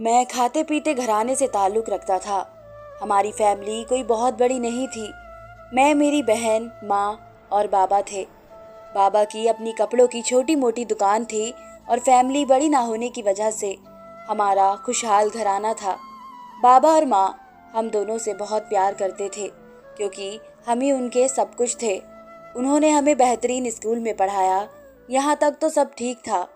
मैं खाते पीते घराने से ताल्लुक़ रखता था। हमारी फैमिली कोई बहुत बड़ी नहीं थी। मैं, मेरी बहन, माँ और बाबा थे। बाबा की अपनी कपड़ों की छोटी मोटी दुकान थी और फैमिली बड़ी ना होने की वजह से हमारा खुशहाल घराना था। बाबा और माँ हम दोनों से बहुत प्यार करते थे क्योंकि हम ही उनके सब कुछ थे। उन्होंने हमें बेहतरीन स्कूल में पढ़ाया। यहाँ तक तो सब ठीक था,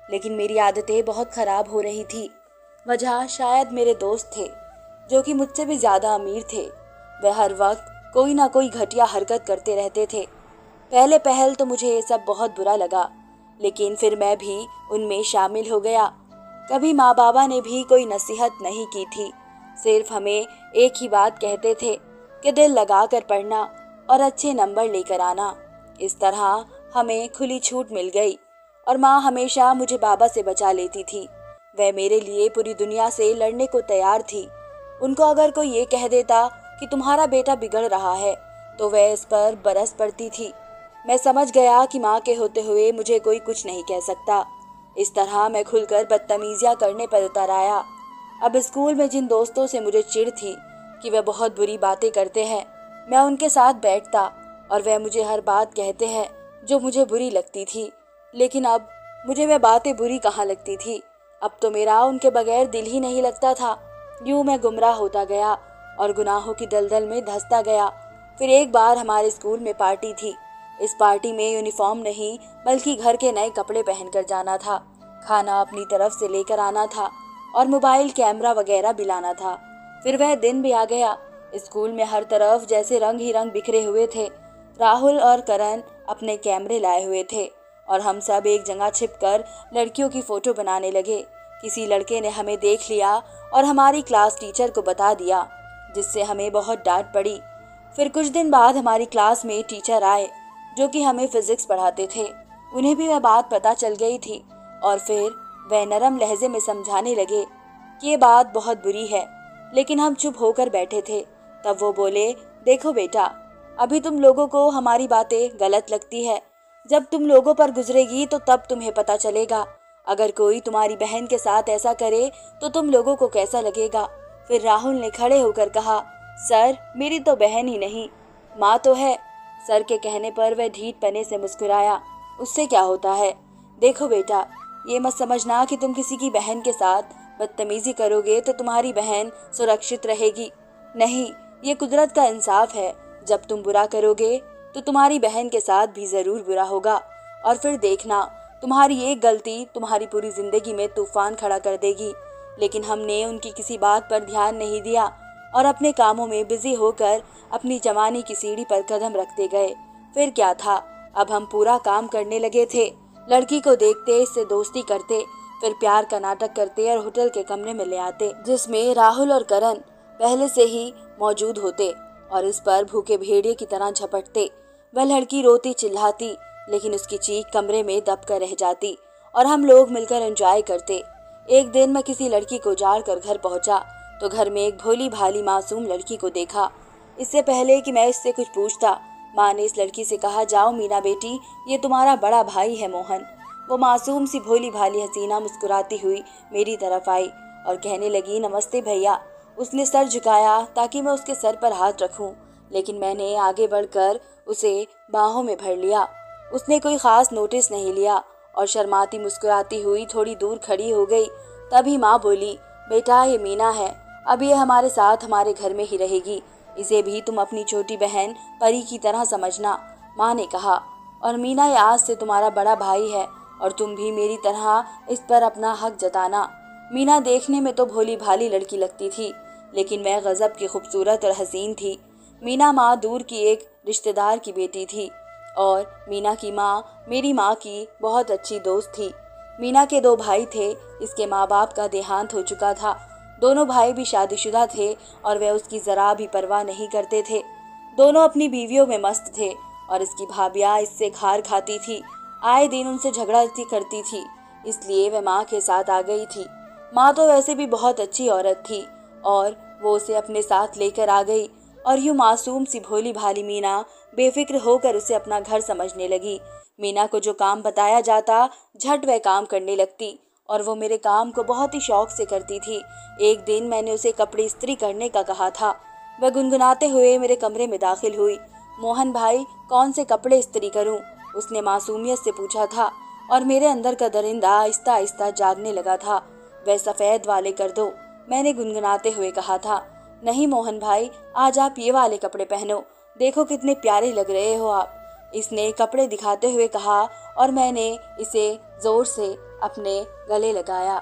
लेकिन मेरी आदतें बहुत ख़राब हो रही थी। वजह शायद मेरे दोस्त थे जो कि मुझसे भी ज़्यादा अमीर थे। वह हर वक्त कोई ना कोई घटिया हरकत करते रहते थे। पहले पहल तो मुझे ये सब बहुत बुरा लगा, लेकिन फिर मैं भी उनमें शामिल हो गया। कभी माँ बाबा ने भी कोई नसीहत नहीं की थी, सिर्फ हमें एक ही बात कहते थे कि दिल लगा कर पढ़ना और अच्छे नंबर लेकर आना। इस तरह हमें खुली छूट मिल गई और माँ हमेशा मुझे बाबा से बचा लेती थी। वह मेरे लिए पूरी दुनिया से लड़ने को तैयार थी। उनको अगर कोई ये कह देता कि तुम्हारा बेटा बिगड़ रहा है तो वह इस पर बरस पड़ती थी। मैं समझ गया कि माँ के होते हुए मुझे कोई कुछ नहीं कह सकता। इस तरह मैं खुलकर बदतमीजियाँ करने पर उतर आया। अब स्कूल में जिन दोस्तों से मुझे चिढ़ थी कि वह बहुत बुरी बातें करते हैं, मैं उनके साथ बैठता और वह मुझे हर बात कहते हैं जो मुझे बुरी लगती थी। लेकिन अब मुझे वह बातें बुरी कहाँ लगती थी। अब तो मेरा उनके बगैर दिल ही नहीं लगता था। यूं मैं गुमराह होता गया और गुनाहों की दलदल में धंसता गया। फिर एक बार हमारे स्कूल में पार्टी थी। इस पार्टी में यूनिफॉर्म नहीं बल्कि घर के नए कपड़े पहनकर जाना था। खाना अपनी तरफ से लेकर आना था और मोबाइल कैमरा वगैरह भी लाना था। फिर वह दिन भी आ गया। स्कूल में हर तरफ जैसे रंग ही रंग बिखरे हुए थे। राहुल और करण अपने कैमरे लाए हुए थे और हम सब एक जगह छिपकर लड़कियों की फोटो बनाने लगे। किसी लड़के ने हमें देख लिया और हमारी क्लास टीचर को बता दिया, जिससे हमें बहुत डांट पड़ी। फिर कुछ दिन बाद हमारी क्लास में टीचर आए जो कि हमें फिजिक्स पढ़ाते थे। उन्हें भी वह बात पता चल गई थी और फिर वह नरम लहजे में समझाने लगे कि ये बात बहुत बुरी है, लेकिन हम चुप होकर बैठे थे। तब वो बोले, देखो बेटा, अभी तुम लोगों को हमारी बातें गलत लगती है। जब तुम लोगों पर गुजरेगी तो तब तुम्हें पता चलेगा। अगर कोई तुम्हारी बहन के साथ ऐसा करे तो तुम लोगों को कैसा लगेगा। फिर राहुल ने खड़े होकर कहा, सर, मेरी तो बहन ही नहीं, माँ तो है। सर के कहने पर वह ढीठ पने से मुस्कुराया। उससे क्या होता है? देखो बेटा, ये मत समझना कि तुम किसी की बहन के साथ बदतमीजी करोगे तो तुम्हारी बहन सुरक्षित रहेगी। नहीं, ये कुदरत का इंसाफ है। जब तुम बुरा करोगे तो तुम्हारी बहन के साथ भी जरूर बुरा होगा और फिर देखना, तुम्हारी एक गलती तुम्हारी पूरी जिंदगी में तूफान खड़ा कर देगी। लेकिन हमने उनकी किसी बात पर ध्यान नहीं दिया और अपने कामों में बिजी होकर अपनी जवानी की सीढ़ी पर कदम रखते गए। फिर क्या था, अब हम पूरा काम करने लगे थे। लड़की को देखते इससे दोस्ती करते, फिर प्यार का नाटक करते और होटल के कमरे में ले आते जिसमें राहुल और करण पहले से ही मौजूद होते और इस पर भूखे भेड़िए की तरह झपटते। वह लड़की रोती चिल्लाती, लेकिन उसकी चीख कमरे में दब कर रह जाती और हम लोग मिलकर एंजॉय करते। एक दिन मैं किसी लड़की को जाड़ कर घर पहुंचा तो घर में एक भोली भाली मासूम लड़की को देखा। इससे पहले कि मैं इससे कुछ पूछता, माँ ने इस लड़की से कहा, जाओ मीना बेटी, ये तुम्हारा बड़ा भाई है मोहन। वो मासूम सी भोली भाली हसीना मुस्कुराती हुई मेरी तरफ आई और कहने लगी, नमस्ते भैया। उसने सर झुकाया ताकि मैं उसके सर पर हाथ रखूं, लेकिन मैंने आगे बढ़कर उसे बाहों में भर लिया। उसने कोई खास नोटिस नहीं लिया और शर्माती मुस्कुराती हुई थोड़ी दूर खड़ी हो गई। तभी माँ बोली, बेटा, ये मीना है, अब ये हमारे साथ हमारे घर में ही रहेगी। इसे भी तुम अपनी छोटी बहन परी की तरह समझना, माँ ने कहा। और मीना, ये आज से तुम्हारा बड़ा भाई है और तुम भी मेरी तरह इस पर अपना हक जताना। मीना देखने में तो भोली भाली लड़की लगती थी, लेकिन वह गजब की खूबसूरत और हसीन थी। मीना माँ दूर की एक रिश्तेदार की बेटी थी और मीना की माँ मेरी माँ की बहुत अच्छी दोस्त थी। मीना के दो भाई थे। इसके माँ बाप का देहांत हो चुका था। दोनों भाई भी शादीशुदा थे और वे उसकी जरा भी परवाह नहीं करते थे। दोनों अपनी बीवियों में मस्त थे और इसकी भाभियाँ इससे खार खाती थी। आए दिन उनसे झगड़ा करती थी, इसलिए वह माँ के साथ आ गई थी। माँ तो वैसे भी बहुत अच्छी औरत थी और वो उसे अपने साथ लेकर आ गई और यूं मासूम सी भोली भाली मीना बेफिक्र होकर उसे अपना घर समझने लगी। मीना को जो काम बताया जाता झट वह काम करने लगती और वो मेरे काम को बहुत ही शौक से करती थी। एक दिन मैंने उसे कपड़े इस्त्री करने का कहा था। वह गुनगुनाते हुए मेरे कमरे में दाखिल हुई। मोहन भाई, कौन से कपड़े इस्त्री करूं? उसने मासूमियत से पूछा था और मेरे अंदर का दरिंदा आहिस्ता आहिस्ता जागने लगा था। वह सफ़ेद वाले कर दो, मैंने गुनगुनाते हुए कहा था। नहीं मोहन भाई, आज आप ये वाले कपड़े पहनो, देखो कितने प्यारे लग रहे हो आप, इसने कपड़े दिखाते हुए कहा और मैंने इसे जोर से अपने गले लगाया।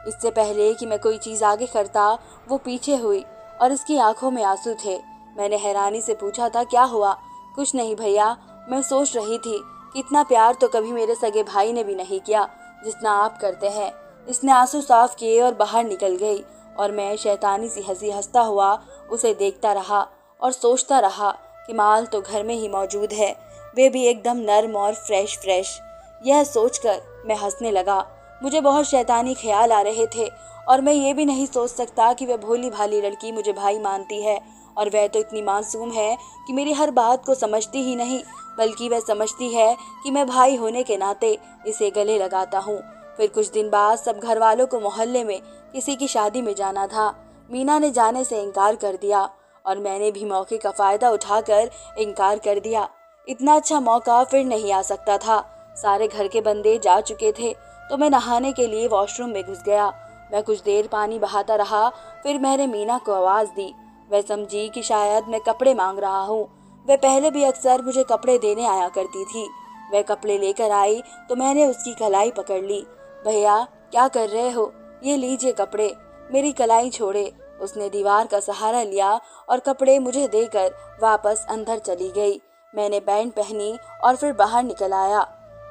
इससे पहले कि मैं कोई चीज़ आगे करता वो पीछे हुई और इसकी आंखों में आंसू थे। मैंने हैरानी से पूछा था, क्या हुआ? कुछ नहीं भैया, मैं सोच रही थी कि इतना प्यार तो कभी मेरे सगे भाई ने भी नहीं किया जितना आप करते हैं। इसने आंसू साफ किए और बाहर निकल गई और मैं शैतानी सी हंसी हंसता हुआ उसे देखता रहा और सोचता रहा कि माल तो घर में ही मौजूद है, वे भी एकदम नर्म और फ्रेश। यह सोचकर मैं हंसने लगा। मुझे बहुत शैतानी ख्याल आ रहे थे और मैं ये भी नहीं सोच सकता कि वह भोली भाली लड़की मुझे भाई मानती है, और वह तो इतनी मासूम है कि मेरी हर बात को समझती ही नहीं, बल्कि वह समझती है कि मैं भाई होने के नाते इसे गले लगाता हूँ। फिर कुछ दिन बाद सब घर वालों को मोहल्ले में किसी की शादी में जाना था। मीना ने जाने से इनकार कर दिया और मैंने भी मौके का फ़ायदा उठाकर इनकार कर दिया। इतना अच्छा मौका फिर नहीं आ सकता था। सारे घर के बंदे जा चुके थे तो मैं नहाने के लिए वॉशरूम में घुस गया। मैं कुछ देर पानी बहाता रहा, फिर मैंने मीना को आवाज़ दी। वह समझी कि शायद मैं कपड़े मांग रहा हूँ। वह पहले भी अक्सर मुझे कपड़े देने आया करती थी। वह कपड़े लेकर आई तो मैंने उसकी कलाई पकड़ ली। भैया, क्या कर रहे हो? ये लीजिए कपड़े। मेरी कलाई छोड़े। उसने दीवार का सहारा लिया और कपड़े मुझे देकर वापस अंदर चली गई। मैंने पैंट पहनी और फिर बाहर निकल आया।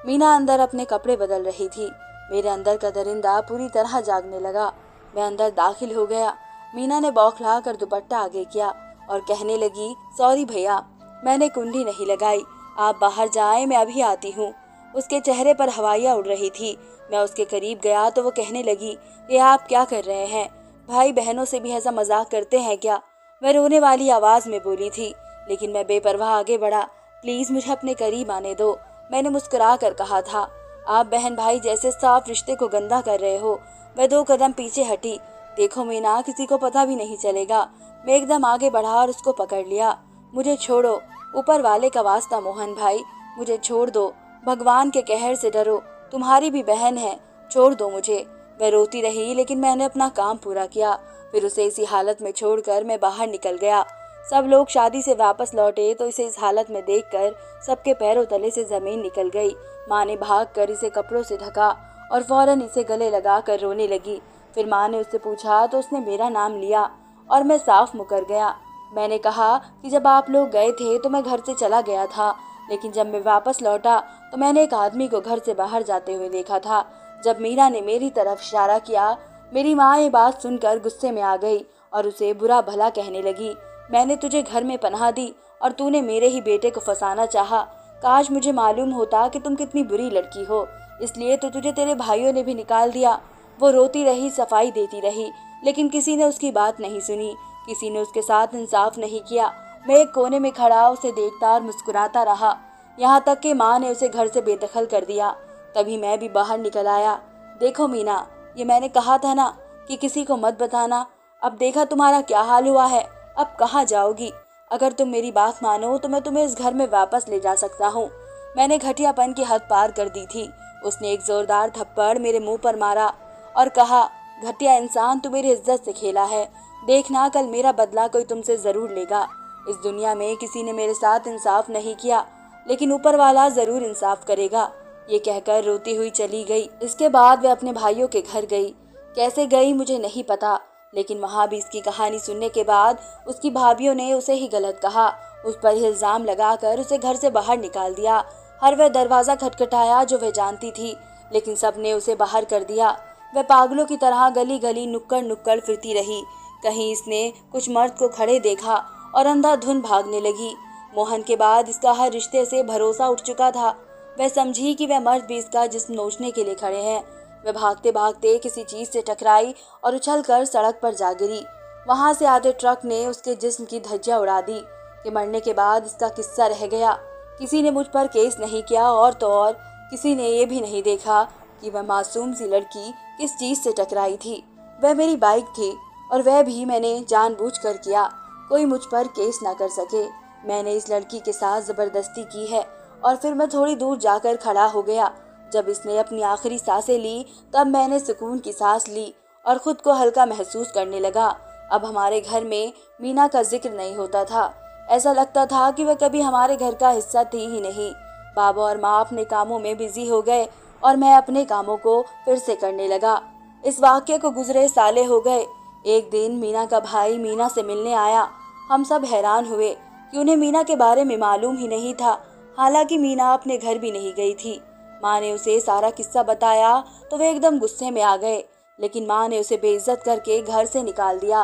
मीना अंदर अपने कपड़े बदल रही थी। मेरे अंदर का दरिंदा पूरी तरह जागने लगा। मैं अंदर दाखिल हो गया। मीना ने बौखला कर दुपट्टा आगे किया और कहने लगी, सॉरी भैया, मैंने कुंडी नहीं लगाई, आप बाहर जाएं, मैं अभी आती हूँ। उसके चेहरे पर हवाइयाँ उड़ रही थी। मैं उसके करीब गया तो वो कहने लगी, ये आप क्या कर रहे हैं? भाई बहनों से भी ऐसा मजाक करते हैं क्या? वह रोने वाली आवाज़ में बोली थी, लेकिन मैं बेपरवाह आगे बढ़ा। प्लीज़ मुझे अपने करीब आने दो, मैंने मुस्कुरा कर कहा था। आप बहन भाई जैसे साफ रिश्ते को गंदा कर रहे हो। वह 2 कदम पीछे हटी। देखो मीना, किसी को पता भी नहीं चलेगा। मैं एकदम आगे बढ़ा और उसको पकड़ लिया। मुझे छोड़ो, ऊपर वाले का वास्ता मोहन भाई, मुझे छोड़ दो। भगवान के कहर से डरो, तुम्हारी भी बहन है, छोड़ दो मुझे। वह रोती रही, लेकिन मैंने अपना काम पूरा किया। फिर उसे इसी हालत में छोड़कर मैं बाहर निकल गया। सब लोग शादी से वापस लौटे तो इसे इस हालत में देखकर सबके पैरों तले से जमीन निकल गई। माँ ने भागकर इसे कपड़ों से ढका और फौरन इसे गले लगाकर रोने लगी। फिर माँ ने उससे पूछा तो उसने मेरा नाम लिया और मैं साफ मुकर गया। मैंने कहा कि जब आप लोग गए थे तो मैं घर से चला गया था, लेकिन जब मैं वापस लौटा तो मैंने एक आदमी को घर से बाहर जाते हुए देखा था। जब मीरा ने मेरी तरफ इशारा किया, मेरी माँ ये बात सुनकर गुस्से में आ गई और उसे बुरा भला कहने लगी। मैंने तुझे घर में पनाह दी और तूने मेरे ही बेटे को फंसाना चाहा। काश मुझे मालूम होता कि तुम कितनी बुरी लड़की हो, इसलिए तो तुझे तेरे भाइयों ने भी निकाल दिया। वो रोती रही, सफाई देती रही, लेकिन किसी ने उसकी बात नहीं सुनी, किसी ने उसके साथ इंसाफ नहीं किया। मैं एक कोने में खड़ा उसे देखता और मुस्कुराता रहा, यहाँ तक कि माँ ने उसे घर से बेदखल कर दिया। तभी मैं भी बाहर निकल आया। देखो मीना, ये मैंने कहा था ना कि किसी को मत बताना। अब देखा तुम्हारा क्या हाल हुआ है। अब कहाँ जाओगी? अगर तुम मेरी बात मानो तो मैं तुम्हें इस घर में वापस ले जा सकता हूँ। मैंने घटियापन की हद पार कर दी थी। उसने एक जोरदार थप्पड़ मेरे मुंह पर मारा और कहा, घटिया इंसान, तू मेरी इज्जत से खेला है। देखना, कल मेरा बदला कोई तुमसे जरूर लेगा। इस दुनिया में किसी ने मेरे साथ इंसाफ नहीं किया, लेकिन ऊपर वाला जरूर इंसाफ करेगा। ये कहकर रोती हुई चली गई। इसके बाद वह अपने भाइयों के घर गई। कैसे गई मुझे नहीं पता, लेकिन वहाँ भी इसकी कहानी सुनने के बाद उसकी भाभियों ने उसे ही गलत कहा, उस पर इल्जाम लगाकर उसे घर से बाहर निकाल दिया। हर वह दरवाज़ा खटखटाया जो वह जानती थी, लेकिन सबने उसे बाहर कर दिया। वह पागलों की तरह गली गली नुक्कड़ नुक्कड़ फिरती रही। कहीं इसने कुछ मर्द को खड़े देखा और अंधाधुंध भागने लगी। मोहन के बाद इसका हर रिश्ते से भरोसा उठ चुका था। वह समझी कि वह मर्द भी इसका जिस्म नोचने के लिए खड़े हैं। वह भागते भागते किसी चीज से टकराई और उछलकर सड़क पर जा गिरी। वहां से आते ट्रक ने उसके जिस्म की धज्जियां उड़ा दी कि मरने के बाद इसका किस्सा रह गया। किसी ने मुझ पर केस नहीं किया और तो और किसी ने ये भी नहीं देखा कि वह मासूम सी लड़की किस चीज से टकराई थी। वह मेरी बाइक थी और वह भी मैंने जानबूझकर किया, कोई मुझ पर केस ना कर सके। मैंने इस लड़की के साथ जबरदस्ती की है और फिर मैं थोड़ी दूर जाकर खड़ा हो गया। जब इसने अपनी आखिरी सांसें ली तब मैंने सुकून की सांस ली और खुद को हल्का महसूस करने लगा। अब हमारे घर में मीना का जिक्र नहीं होता था। ऐसा लगता था कि वह कभी हमारे घर का हिस्सा थी ही नहीं। बाबा और माँ अपने कामों में बिजी हो गए और मैं अपने कामों को फिर से करने लगा। इस वाक्य को गुजरे साले हो गए। एक दिन मीना का भाई मीना से मिलने आया। हम सब हैरान हुए कि उन्हें मीना के बारे में मालूम ही नहीं था। हालांकि मीना अपने घर भी नहीं गई थी। माँ ने उसे सारा किस्सा बताया तो वे एकदम गुस्से में आ गए, लेकिन माँ ने उसे बेइज्जत करके घर से निकाल दिया।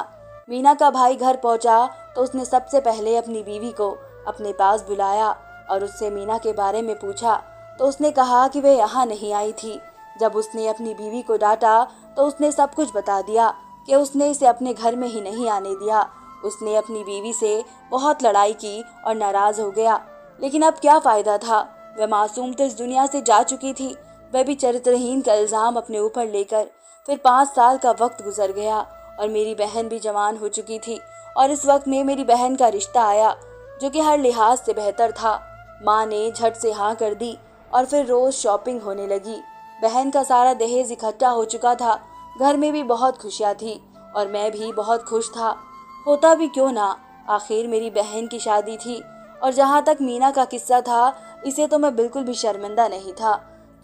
मीना का भाई घर पहुंचा तो उसने सबसे पहले अपनी बीवी को अपने पास बुलाया और उससे मीना के बारे में पूछा तो उसने कहा कि वे यहाँ नहीं आई थी। जब उसने अपनी बीवी को डांटा तो उसने सब कुछ बता दिया कि उसने इसे अपने घर में ही नहीं आने दिया। उसने अपनी बीवी से बहुत लड़ाई की और नाराज हो गया, लेकिन अब क्या फायदा था। वह मासूम तो इस दुनिया से जा चुकी थी, वह भी चरित्रहीन का इल्जाम अपने ऊपर लेकर। फिर 5 साल का वक्त गुजर गया और मेरी बहन भी जवान हो चुकी थी और इस वक्त में मेरी बहन का रिश्ता आया जो कि हर लिहाज से बेहतर था। माँ ने झट से हाँ कर दी और फिर रोज शॉपिंग होने लगी। बहन का सारा दहेज इकट्ठा हो चुका था। घर में भी बहुत खुशियाँ थी और मैं भी बहुत खुश था। होता भी क्यों ना, आखिर मेरी बहन की शादी थी। और जहाँ तक मीना का किस्सा था, इसे तो मैं बिल्कुल भी शर्मिंदा नहीं था,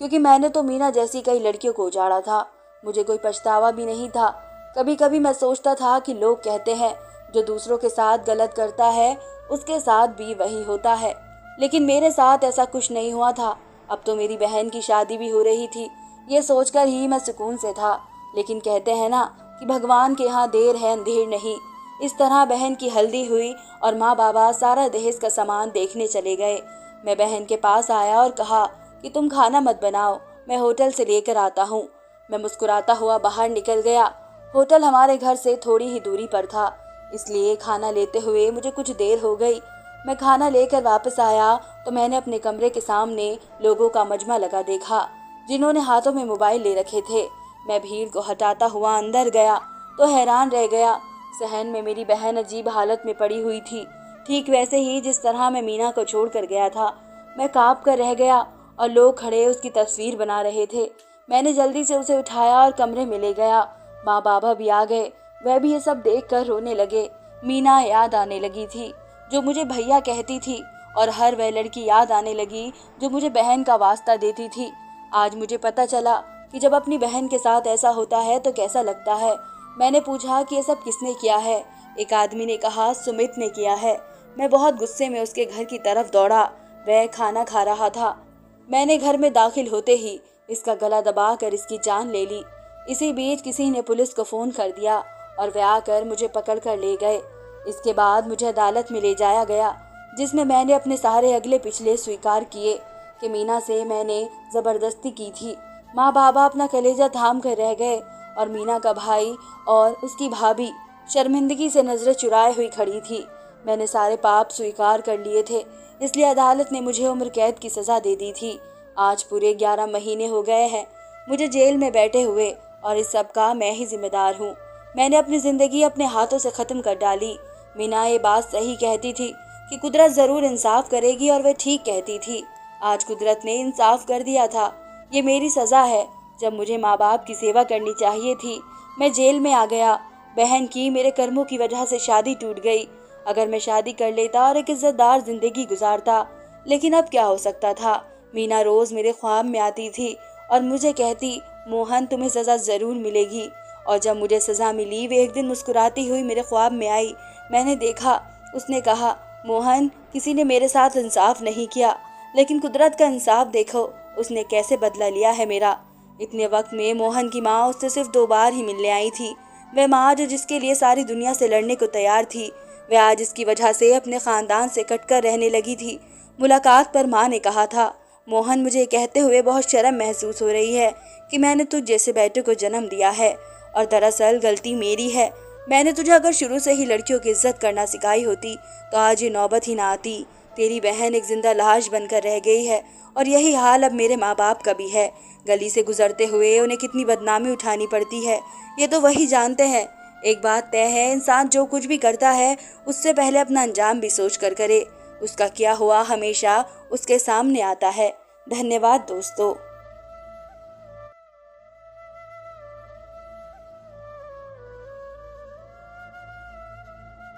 क्योंकि मैंने तो मीना जैसी कई लड़कियों को उजाड़ा था। मुझे कोई पछतावा भी नहीं था। कभी कभी मैं सोचता था कि लोग कहते हैं जो दूसरों के साथ गलत करता है उसके साथ भी वही होता है, लेकिन मेरे साथ ऐसा कुछ नहीं हुआ था। अब तो मेरी बहन की शादी भी हो रही थी, ये सोचकर ही मैं सुकून से था। लेकिन कहते हैं ना कि भगवान के यहाँ देर है अंधेर नहीं। इस तरह बहन की हल्दी हुई और माँ बाबा सारा दहेज का सामान देखने चले गए। मैं बहन के पास आया और कहा कि तुम खाना मत बनाओ, मैं होटल से लेकर आता हूँ। मैं मुस्कुराता हुआ बाहर निकल गया। होटल हमारे घर से थोड़ी ही दूरी पर था, इसलिए खाना लेते हुए मुझे कुछ देर हो गई। मैं खाना लेकर वापस आया तो मैंने अपने कमरे के सामने लोगों का मजमा लगा देखा, जिन्होंने हाथों में मोबाइल ले रखे थे। मैं भीड़ को हटाता हुआ अंदर गया तो हैरान रह गया। सहन में मेरी बहन अजीब हालत में पड़ी हुई थी, ठीक वैसे ही जिस तरह मैं मीना को छोड़ कर गया था। मैं काँप कर रह गया और लोग खड़े उसकी तस्वीर बना रहे थे। मैंने जल्दी से उसे उठाया और कमरे में ले गया। माँ बाबा भी आ गए, वह भी ये सब देखकर रोने लगे। मीना याद आने लगी थी जो मुझे भैया कहती थी, और हर वह लड़की याद आने लगी जो मुझे बहन का वास्ता देती थी। आज मुझे पता चला कि जब अपनी बहन के साथ ऐसा होता है तो कैसा लगता है। मैंने पूछा कि ये सब किसने किया है। एक आदमी ने कहा सुमित ने किया है। मैं बहुत गुस्से में उसके घर की तरफ दौड़ा। वह खाना खा रहा था। मैंने घर में दाखिल होते ही इसका गला दबाकर इसकी जान ले ली। इसी बीच किसी ने पुलिस को फोन कर दिया और वे आकर मुझे पकड़ कर ले गए। इसके बाद मुझे अदालत में ले जाया गया, जिसमें मैंने अपने सारे अगले पिछले स्वीकार किए कि मीना से मैंने जबरदस्ती की थी। माँ बाबा अपना कलेजा थाम कर रह गए और मीना का भाई और उसकी भाभी शर्मिंदगी से नजरें चुराए हुई खड़ी थी। मैंने सारे पाप स्वीकार कर लिए थे, इसलिए अदालत ने मुझे उम्र कैद की सजा दे दी थी। आज पूरे 11 महीने हो गए हैं मुझे जेल में बैठे हुए और इस सब का मैं ही जिम्मेदार हूँ। मैंने अपनी जिंदगी अपने हाथों से खत्म कर डाली। मीना ये बात सही कहती थी कि कुदरत जरूर इंसाफ करेगी और वह ठीक कहती थी। आज कुदरत ने इंसाफ कर दिया था। ये मेरी सजा है। जब मुझे माँ बाप की सेवा करनी चाहिए थी, मैं जेल में आ गया। बहन की मेरे कर्मों की वजह से शादी टूट गई। अगर मैं शादी कर लेता और एक इज्जतदार जिंदगी गुजारता, लेकिन अब क्या हो सकता था। मीना रोज मेरे ख्वाब में आती थी और मुझे कहती, मोहन तुम्हें सजा जरूर मिलेगी। और जब मुझे सजा मिली, वे एक दिन मुस्कुराती हुई मेरे ख्वाब में आई। मैंने देखा, उसने कहा, मोहन किसी ने मेरे साथ इंसाफ नहीं किया, लेकिन कुदरत का इंसाफ देखो, उसने कैसे बदला लिया है मेरा। इतने वक्त में मोहन की माँ उससे सिर्फ 2 बार ही मिलने आई थी। वह माँ जो जिसके लिए सारी दुनिया से लड़ने को तैयार थी, वह आज इसकी वजह से अपने खानदान से कटकर रहने लगी थी। मुलाकात पर माँ ने कहा था, मोहन मुझे कहते हुए बहुत शर्म महसूस हो रही है कि मैंने तुझ जैसे बेटे को जन्म दिया है, और दरअसल गलती मेरी है। मैंने तुझे अगर शुरू से ही लड़कियों की इज्जत करना सिखाई होती तो आज ये नौबत ही ना आती। तेरी बहन एक जिंदा लाश बनकर रह गई है और यही हाल अब मेरे माँ बाप का भी है। गली से गुजरते हुए उन्हें कितनी बदनामी उठानी पड़ती है, ये तो वही जानते हैं। एक बात तय है, इंसान जो कुछ भी करता है उससे पहले अपना अंजाम भी सोच कर करे। उसका किया हुआ हमेशा उसके सामने आता है। धन्यवाद दोस्तों।